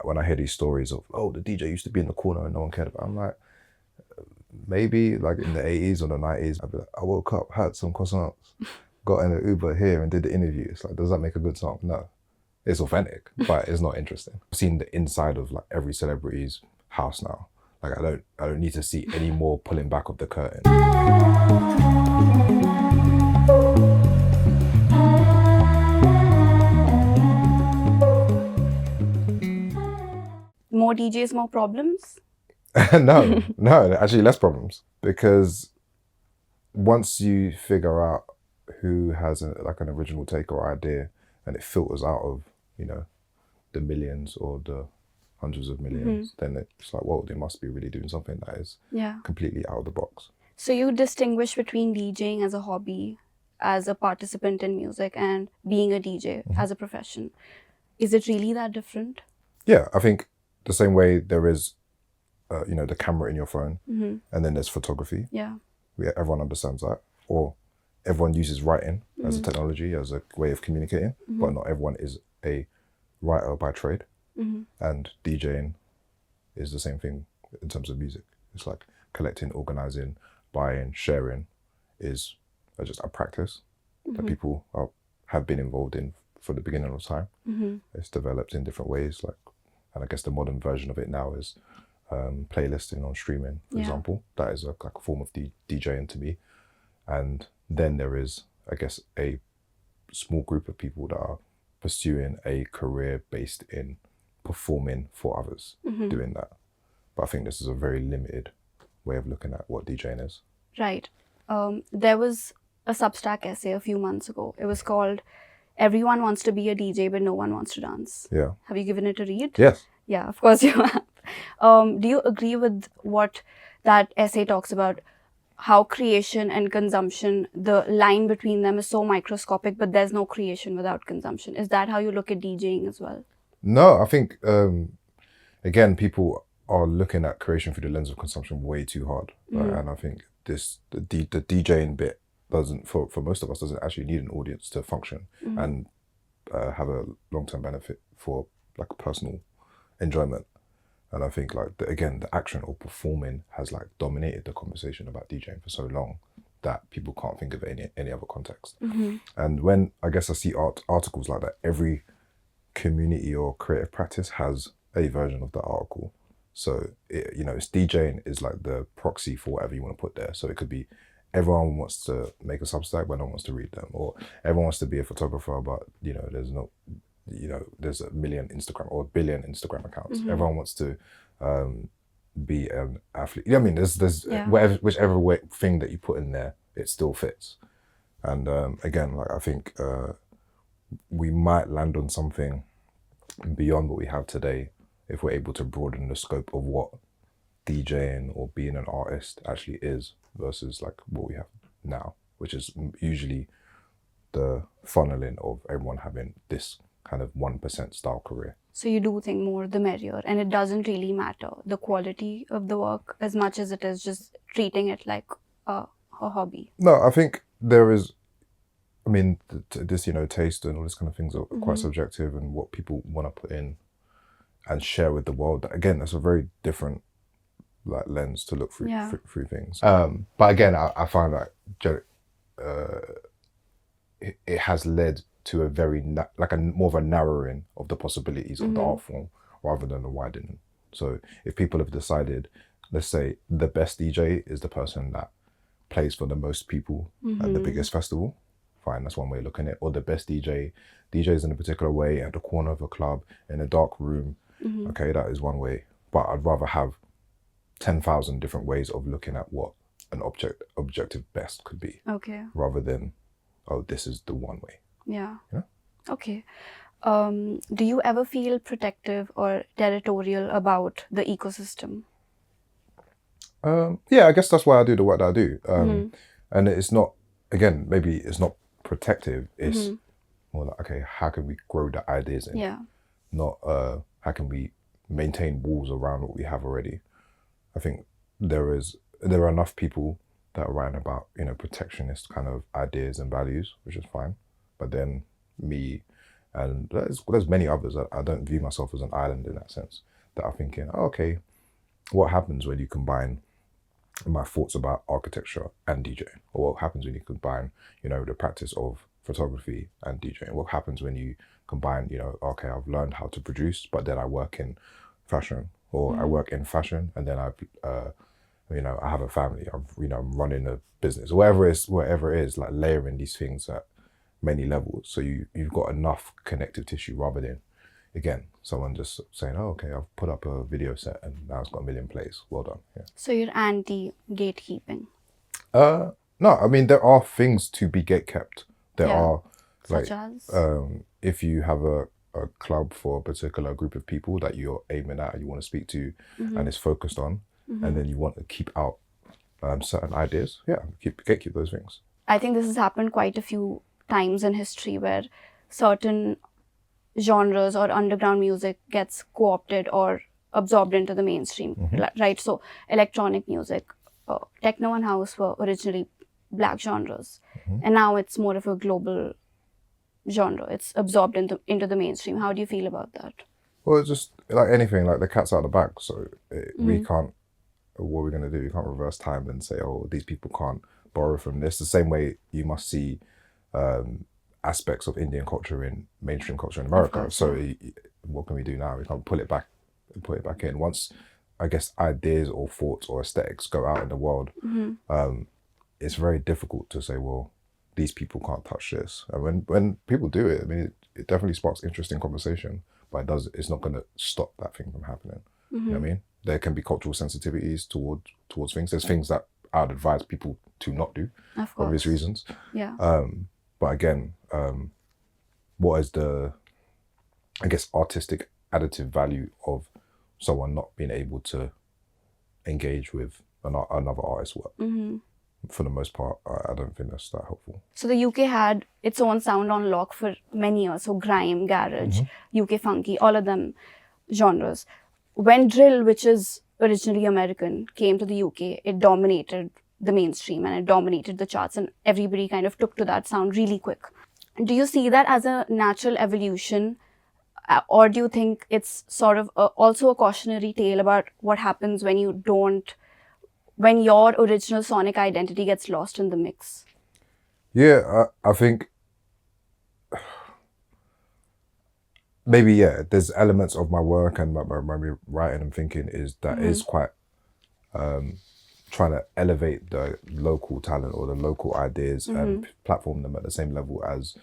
when I hear these stories of, oh, the DJ used to be in the corner and no one cared about it, I'm like, maybe like in the 80s or the 90s, I'd be like, I woke up, had some croissants, got in an Uber here and did the interview. It's like, does that make a good song? No. It's authentic, but it's not interesting. I've seen the inside of like every celebrity's house now. Like I don't need to see any more pulling back of the curtain. More DJs, more problems? No, actually less problems, because once you figure out who has like an original take or idea, and it filters out of, you know, the millions or the hundreds of millions, then it's like, whoa, they must be really doing something that is completely out of the box. So you distinguish between DJing as a hobby, as a participant in music, and being a DJ as a profession. Is it really that different? Yeah, I think the same way there is, you know, the camera in your phone, and then there's photography. Yeah. Everyone understands that. Or everyone uses writing as a technology, as a way of communicating, but not everyone is a writer by trade. And DJing is the same thing in terms of music. It's like collecting, organizing, buying, sharing is just a practice that people have been involved in for the beginning of time. It's developed in different ways, like, and I guess the modern version of it now is playlisting on streaming, for example. That is like a form of DJing to me. And then there is, I guess, a small group of people that are pursuing a career based in performing for others, doing that. But I think this is a very limited way of looking at what DJing is. Right. There was a Substack essay a few months ago. It was called "Everyone Wants to Be a DJ, but No One Wants to Dance." Yeah. Have you given it a read? Yes. Yeah, of course you have. Do you agree with what that essay talks about? How creation and consumption, the line between them is so microscopic, but there's no creation without consumption. Is that how you look at DJing as well? No, I think, again, people are looking at creation through the lens of consumption way too hard. Right? And I think the DJing bit doesn't, for most of us, doesn't actually need an audience to function and have a long-term benefit for like personal enjoyment. And I think like, again, the action of performing has like dominated the conversation about DJing for so long that people can't think of any other context. And when I guess I see articles like that, every community or creative practice has a version of the article. So, you know, it's DJing is like the proxy for whatever you want to put there. So it could be everyone wants to make a Substack, but no one wants to read them. Or everyone wants to be a photographer, but, you know, there's no... You know, there's a million Instagram or a billion Instagram accounts. Everyone wants to be an athlete. I mean, there's whichever thing that you put in there, it still fits. And again, like I think we might land on something beyond what we have today if we're able to broaden the scope of what DJing or being an artist actually is versus like what we have now, which is usually the funneling of everyone having this kind of 1% style career. So you do think more the merrier, and it doesn't really matter the quality of the work as much as it is just treating it like a hobby. No, I think there is, I mean, this, you know, taste and all this kind of things are quite subjective, and what people want to put in and share with the world. Again, that's a very different like lens to look through through things. But again, I find that it has led to a very more of a narrowing of the possibilities of the art form rather than a widening. So if people have decided, let's say the best DJ is the person that plays for the most people at the biggest festival, fine, that's one way of looking at it. Or the best DJs in a particular way at the corner of a club in a dark room, okay, that is one way. But I'd rather have 10,000 different ways of looking at what an objective best could be. Okay. Rather than, oh, this is the one way. Yeah. Yeah. Okay. Do you ever feel protective or territorial about the ecosystem? Yeah, I guess that's why I do the work that I do. And it's not, again, maybe it's not protective. It's more like, okay, how can we grow the ideas in? Yeah. Not how can we maintain walls around what we have already. I think there are enough people that are writing about, you know, protectionist kind of ideas and values, which is fine. But then me And there's many others. I don't view myself as an island in that sense, that are thinking, oh, okay, what happens when you combine my thoughts about architecture and DJing? Or what happens when you combine, the practice of photography and DJing? What happens when you combine, okay, I've learned how to produce, but then I work in fashion, or I work in fashion, and then I have a family. I'm running a business, whatever it is, like layering these things at many levels. So you've got enough connective tissue, rather than, again, someone just saying, oh, okay, I've put up a video set and now it's got 1 million plays. Well done. Yeah. So you're anti-gatekeeping? No, I mean, there are things to be gatekept. There are, such as? if you have a club for a particular group of people that you're aiming at and you want to speak to, and it's focused on, and then you want to keep out certain ideas, gatekeep those things. I think this has happened quite a few times in history where certain genres or underground music gets co-opted or absorbed into the mainstream, right? So electronic music, techno and house were originally black genres, and now it's more of a global genre. It's absorbed into the mainstream. How do you feel about that? Well, it's just like anything, like the cat's out of the bag. So we can't, what we're going to do, you can't reverse time and say, oh, these people can't borrow from this. The same way you must see aspects of Indian culture in mainstream culture in America. So what can we do now? We can't pull it back and put it back in. Once, I guess, ideas or thoughts or aesthetics go out in the world, it's very difficult to say, well, these people can't touch this. And when people do it, I mean, it definitely sparks interesting conversation, but it's not going to stop that thing from happening. You know what I mean? There can be cultural sensitivities towards things. There's things that I would advise people to not do, for obvious reasons. Yeah. But again, what is the, I guess, artistic additive value of someone not being able to engage with another artist's work? For the most part, I don't think that's that helpful. So the UK had its own sound on lock for many years. So grime, garage, UK funky, all of them genres. When drill, which is originally American, came to the UK, it dominated the mainstream and it dominated the charts, and everybody kind of took to that sound really quick. Do you see that as a natural evolution, or do you think it's sort of also a cautionary tale about what happens when your original sonic identity gets lost in the mix? Yeah, I think maybe, there's elements of my work and my writing and thinking is quite trying to elevate the local talent or the local ideas and platform them at the same level as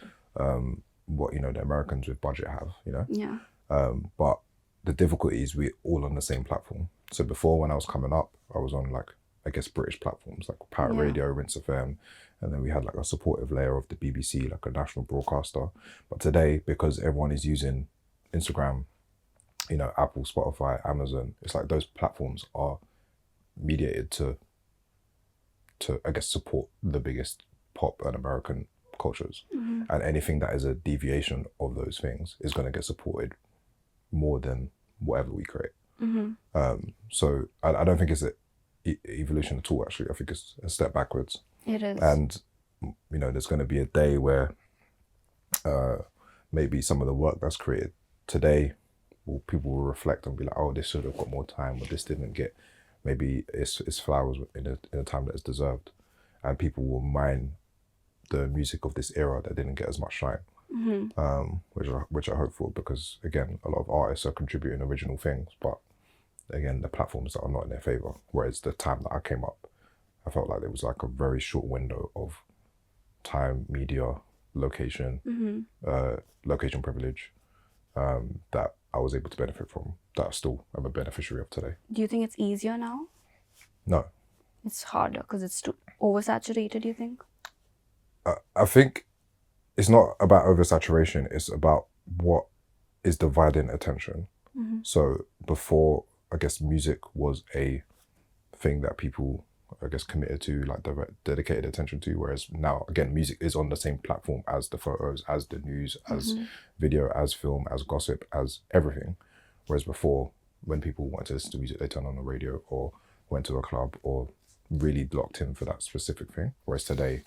what the Americans with budget have, Yeah. But the difficulty is we're all on the same platform. So before, when I was coming up, I was on, like, I guess, British platforms like Pirate Radio, Rinse FM, and then we had like a supportive layer of the BBC, like a national broadcaster. But today, because everyone is using Instagram, Apple, Spotify, Amazon, it's like those platforms are mediated to I guess, support the biggest pop and American cultures. And anything that is a deviation of those things is going to get supported more than whatever we create. So I don't think it's an evolution at all, actually. I think it's a step backwards. It is. And, there's going to be a day where maybe some of the work that's created today, people will reflect and be like, oh, this should have got more time, or this didn't get maybe its flowers in a time that it's deserved. And people will mine the music of this era that didn't get as much shine, which I hope for, because, again, a lot of artists are contributing original things, but, again, the platforms that are not in their favor. Whereas the time that I came up, I felt like there was like a very short window of time, media, location, location privilege, that I was able to benefit from, that I still am a beneficiary of today. Do you think it's easier now? No. It's harder because it's too oversaturated, you think? I think it's not about oversaturation, it's about what is dividing attention. So before, I guess, music was a thing that people, I guess, committed to, like, dedicated attention to, whereas now, again, music is on the same platform as the photos, as the news, as video, as film, as gossip, as everything. Whereas before, when people wanted to listen to music, they turned on the radio or went to a club or really locked in for that specific thing. Whereas today,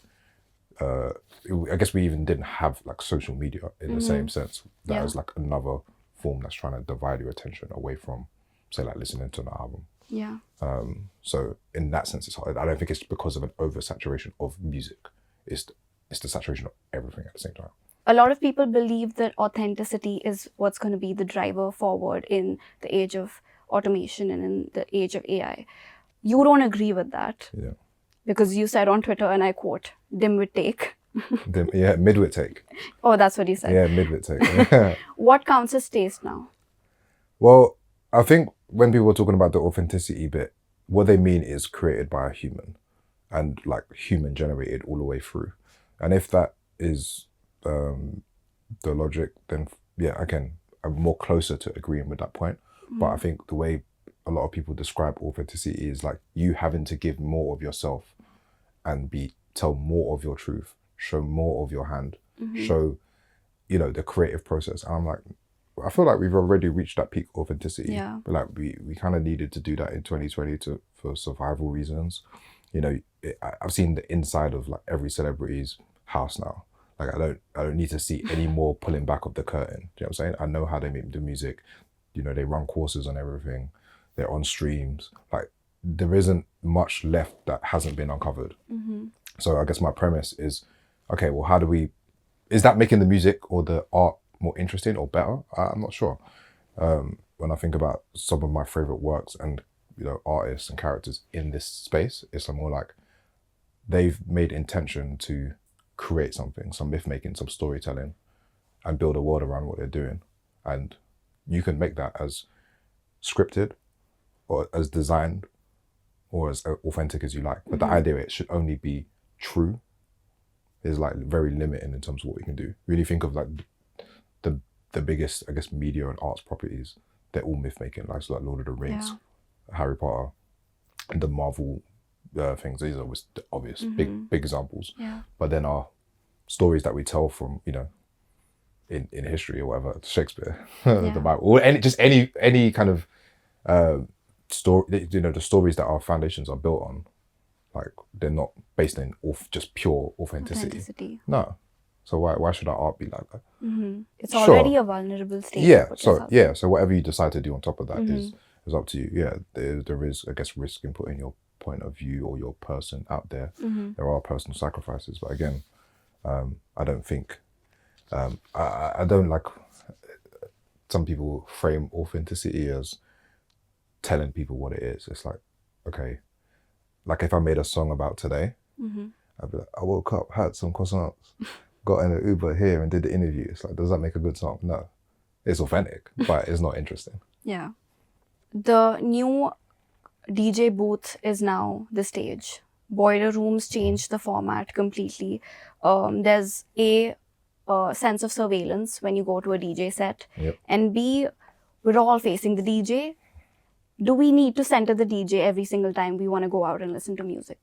I guess we even didn't have like social media in the same sense. That is like another form that's trying to divide your attention away from, say, like listening to an album. Yeah. So in that sense, it's hard. I don't think it's because of an oversaturation of music. It's the saturation of everything at the same time. A lot of people believe that authenticity is what's going to be the driver forward in the age of automation and in the age of AI. You don't agree with that. Yeah. Because you said on Twitter, and I quote, dimwit take. Yeah, midwit take. Oh, that's what you said. Yeah, midwit take. What counts as taste now? Well, I think when people are talking about the authenticity bit, what they mean is created by a human and like human generated all the way through. And if that is the logic, then yeah, again, I'm more closer to agreeing with that point. But I think the way a lot of people describe authenticity is like you having to give more of yourself and tell more of your truth, show more of your hand, show, the creative process. And I'm like, I feel like we've already reached that peak authenticity. Yeah. But like we kind of needed to do that in 2020 for survival reasons. I've seen the inside of like every celebrity's house now. Like I don't need to see any more pulling back of the curtain. Do you know what I'm saying? I know how they make the music. They run courses on everything. They're on streams. Like there isn't much left that hasn't been uncovered. So I guess my premise is, okay, well, is that making the music or the art more interesting or better? I'm not sure. When I think about some of my favorite works and artists and characters in this space, it's more like they've made intention to create something, some myth making, some storytelling, and build a world around what they're doing. And you can make that as scripted or as designed or as authentic as you like. But the idea it should only be true is like very limiting in terms of what we can do. Really think of like the biggest, I guess, media and arts properties. They're all myth making, like Lord of the Rings, Harry Potter, and the Marvel things. These are always the obvious big examples. Yeah. But then our stories that we tell from in history or whatever, Shakespeare, the Bible, or any kind of story. The stories that our foundations are built on, like they're not based in just pure authenticity. No. So why should our art be like that? It's already a vulnerable state. So whatever you decide to do on top of that is up to you. Yeah, there is, I guess, risk in putting your point of view or your person out there. There are personal sacrifices, but again, I don't think I don't like some people frame authenticity as telling people what it is. It's like, okay, like if I made a song about today, I'd be like, I woke up, had some croissants, got in an Uber here and did the interview. It's like, does that make a good song? No. It's authentic, but it's not interesting. Yeah. The new DJ booth is now the stage. Boiler rooms changed the format completely. There's a sense of surveillance when you go to a DJ set. Yep. And B, we're all facing the DJ. Do we need to center the DJ every single time we want to go out and listen to music?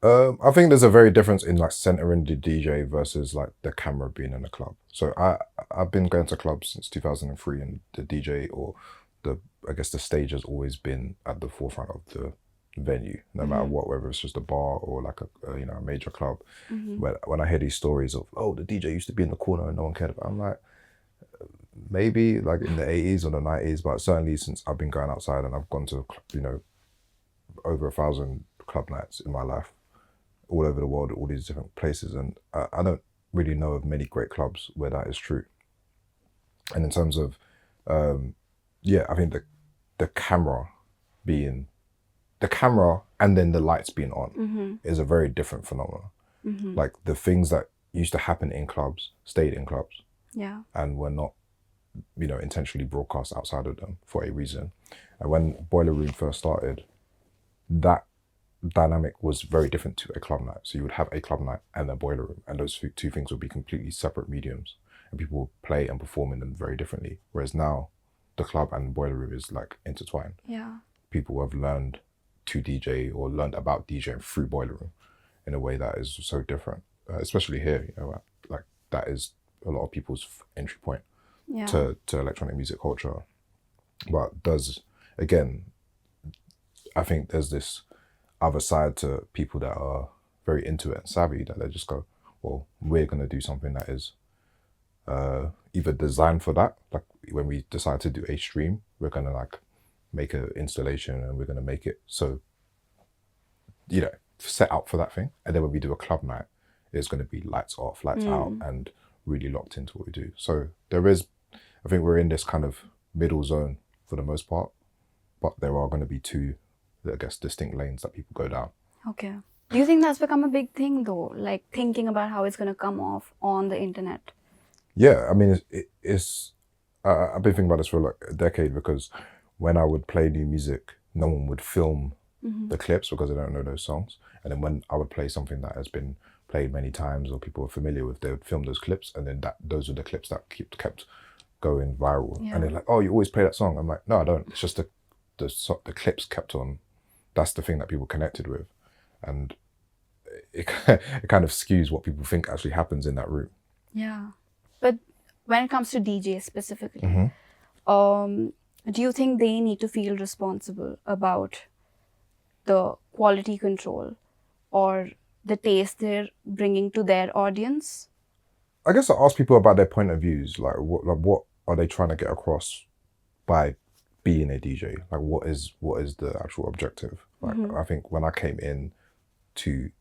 I think there's a very difference in like centering the DJ versus like the camera being in a club. So I've been going to clubs since 2003, and the DJ or I guess the stage has always been at the forefront of the venue, no matter what, whether it's just a bar or like a major club. When I hear these stories of, oh, the DJ used to be in the corner and no one cared about it, I'm like, maybe like in the 80s or the 90s, but certainly since I've been going outside and I've gone to over 1,000 club nights in my life, all over the world, all these different places, and I don't really know of many great clubs where that is true. And in terms of I think the camera and then the lights being on is a very different phenomenon. Like the things that used to happen in clubs stayed in clubs, and were not intentionally broadcast outside of them for a reason. And when Boiler Room first started, that dynamic was very different to a club night. So you would have a club night and a Boiler Room, and those two things would be completely separate mediums, and people would play and perform in them very differently. Whereas now, the club and Boiler Room is like intertwined. Yeah, people have learned to DJ or learned about DJing through Boiler Room in a way that is so different, especially here. Like that is a lot of people's entry point to electronic music culture. But I think there's this other side to people that are very into it and savvy that they just go, well, we're going to do something that is either designed for that. Like when we decide to do a stream, we're going to like make an installation and we're going to make it so, you know, set up for that thing. And then when we do a club night, it's going to be lights off, lights out, and really locked into what we do. So there is, I think we're in this kind of middle zone for the most part, but there are going to be two, I guess, distinct lanes that people go down. Okay. Do you think that's become a big thing though? Like thinking about how it's going to come off on the internet? Yeah, I mean, I've been thinking about this for like a decade, because when I would play new music, no one would film the clips because they don't know those songs. And then when I would play something that has been played many times or people are familiar with, they would film those clips, and then those are the clips that kept going viral. Yeah. And they're like, oh, you always play that song. I'm like, no, I don't. It's just the clips kept on. That's the thing that people connected with. And it kind of skews what people think actually happens in that room. Yeah. But when it comes to DJs specifically, Mm-hmm. Do you think they need to feel responsible about the quality control or the taste they're bringing to their audience? I guess I ask people about their point of views. Like what are they trying to get across by being a DJ? Like what is the actual objective? Like I think when I came in to,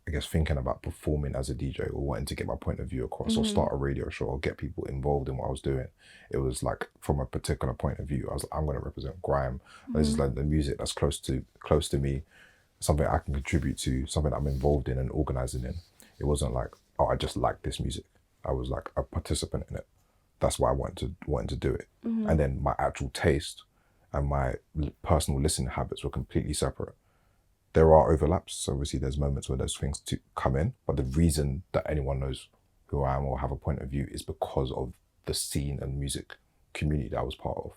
I guess, thinking about performing as a DJ or wanting to get my point of view across or start a radio show or get people involved in what I was doing, it was like from a particular point of view. I was like, I'm going to represent grime. This is like the music that's close to me, something I can contribute to, something I'm involved in and organizing in. It wasn't like, oh, I just like this music. I was like a participant in it. That's why I wanted to do it. And then my actual taste and my personal listening habits were completely separate. There are overlaps, so obviously there's moments where those things come in, but the reason that anyone knows who I am or have a point of view is because of the scene and music community that I was part of. You know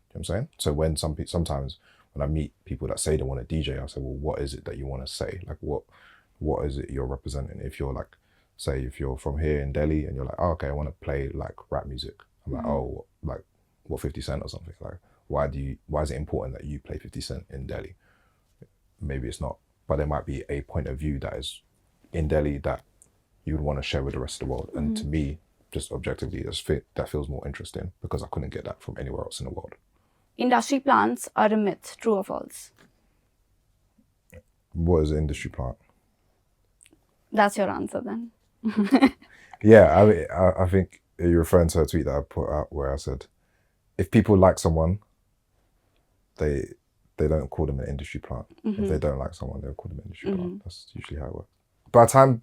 what I'm saying? So when sometimes when I meet people that say they want to DJ, I say, well, what is it that you want to say? Like what is it you're representing? If you're like, say if you're from here in Delhi and you're like, oh, okay, I want to play like rap music. I'm like, oh, like what, 50 Cent or something? Like why is it important that you play 50 Cent in Delhi? Maybe it's not, but there might be a point of view that is in Delhi that you would want to share with the rest of the world. And to me, just objectively, that feels more interesting because I couldn't get that from anywhere else in the world. Industry plants are a myth, true or false? What is an industry plant? That's your answer then. Yeah, I mean, I think you're referring to a tweet that I put out where I said, if people like someone, they don't call them an industry plant. If they don't like someone, they'll call them an industry plant. That's usually how it works. By the time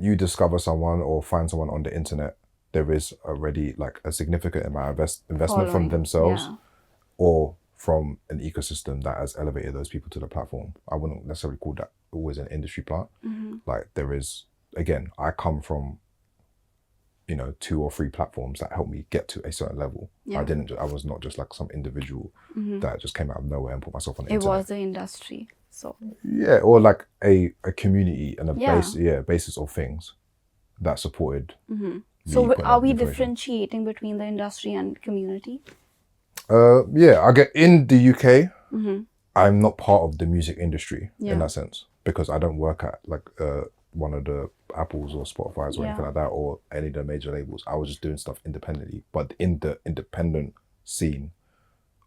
you discover someone or find someone on the internet, there is already like a significant amount of investment from themselves or from an ecosystem that has elevated those people to the platform. I wouldn't necessarily call that always an industry plant. Like there is, again, I come from, 2 or 3 platforms that helped me get to a certain level. I was not just like some individual that just came out of nowhere and put myself on the internet. It was the industry, so. Yeah, or like a community and a basis of things that supported. So are we differentiating between the industry and community? I get in the UK, I'm not part of the music industry in that sense because I don't work at like one of the Apples or Spotify's or anything like that or any of the major labels. I was just doing stuff independently, but in the independent scene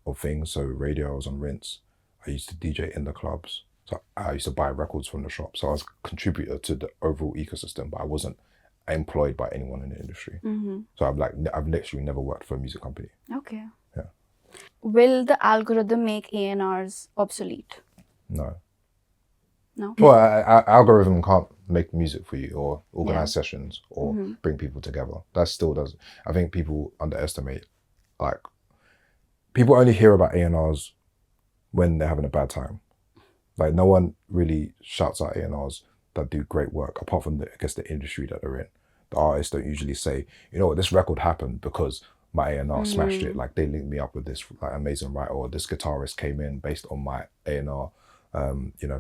of things, so radio, I was on Rinse. I used to DJ in the clubs. So I used to buy records from the shop. So I was a contributor to the overall ecosystem, but I wasn't employed by anyone in the industry. So I've literally never worked for a music company. Okay. Yeah. Will the algorithm make A&Rs obsolete? No. No? Well, algorithm can't make music for you or organize sessions or bring people together. That still doesn't. I think people underestimate, like, people only hear about A&Rs when they're having a bad time. Like, no one really shouts out A&Rs that do great work, apart from, the industry that they're in. The artists don't usually say, this record happened because my A&R smashed it. Like, they linked me up with this like amazing writer, or this guitarist came in based on my A&R.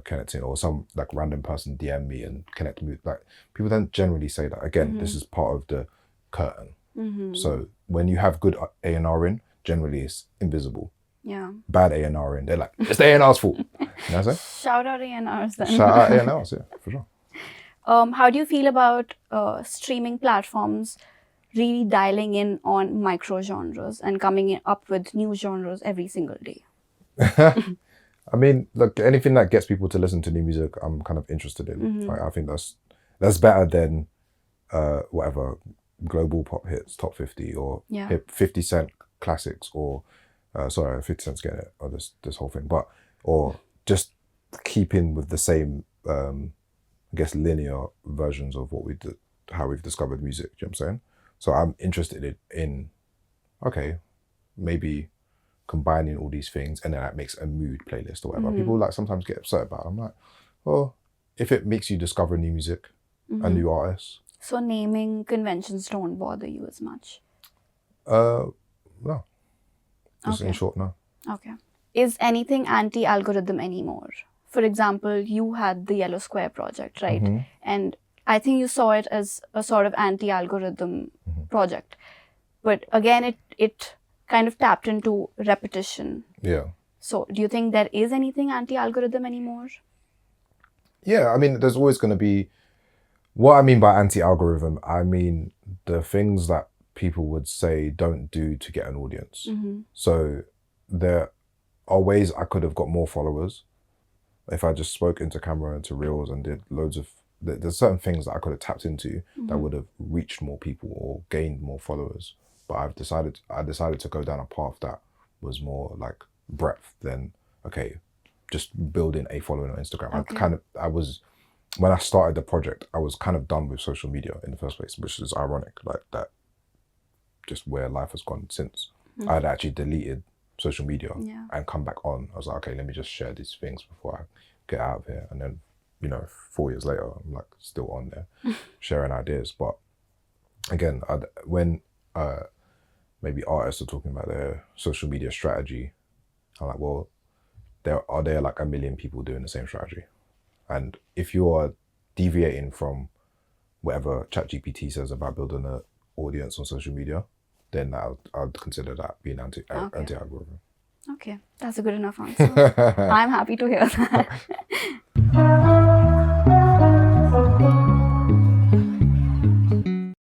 Connecting, or some like random person DM me and connect me. Like, people don't generally say that. Again, this is part of the curtain. So when you have good A&R in, generally it's invisible. Yeah. Bad A&R in, they're like, it's the A&R's fault. You know what I'm saying? Shout out A&Rs then. Shout out A&Rs, yeah, for sure. How do you feel about streaming platforms really dialing in on micro genres and coming up with new genres every single day? I mean, look, anything that gets people to listen to new music, I'm kind of interested in. Mm-hmm. Like, I think that's better than whatever global pop hits, top 50, or Yeah. 50 Cent classics, or sorry, 50 Cent's getting it, or this whole thing, or just keeping with the same, I guess, linear versions of what how we've discovered music. Do you know what I'm saying? So I'm interested in okay, maybe combining all these things, and then that makes a mood playlist or whatever. People like sometimes get upset about it. I'm like, well, if it makes you discover new music, a new artist. So naming conventions don't bother you as much? No. Just Okay. in short, no. Okay. Is anything anti-algorithm anymore? For example, you had the Yellow Square project, right? Mm-hmm. And I think you saw it as a sort of anti-algorithm project. But again, it kind of tapped into repetition. Yeah. So do you think there is anything anti-algorithm anymore? Yeah, I mean, there's always going to be, what I mean by anti-algorithm, I mean the things that people would say don't do to get an audience. So there are ways I could have got more followers if I just spoke into camera, into reels, and did loads of, there's certain things that I could have tapped into that would have reached more people or gained more followers. But I decided to go down a path that was more like breadth than, okay, just building a following on Instagram. Okay. When I started the project, I was kind of done with social media in the first place, which is ironic, like that, just where life has gone since. I had actually deleted social media and come back on. I was like, okay, let me just share these things before I get out of here. And then, 4 years later, I'm like still on there sharing ideas. But again, when maybe artists are talking about their social media strategy, I'm like, well, there are like a million people doing the same strategy. And if you are deviating from whatever ChatGPT says about building an audience on social media, then I'd consider that being anti-algorithm. Okay, that's a good enough answer. I'm happy to hear that.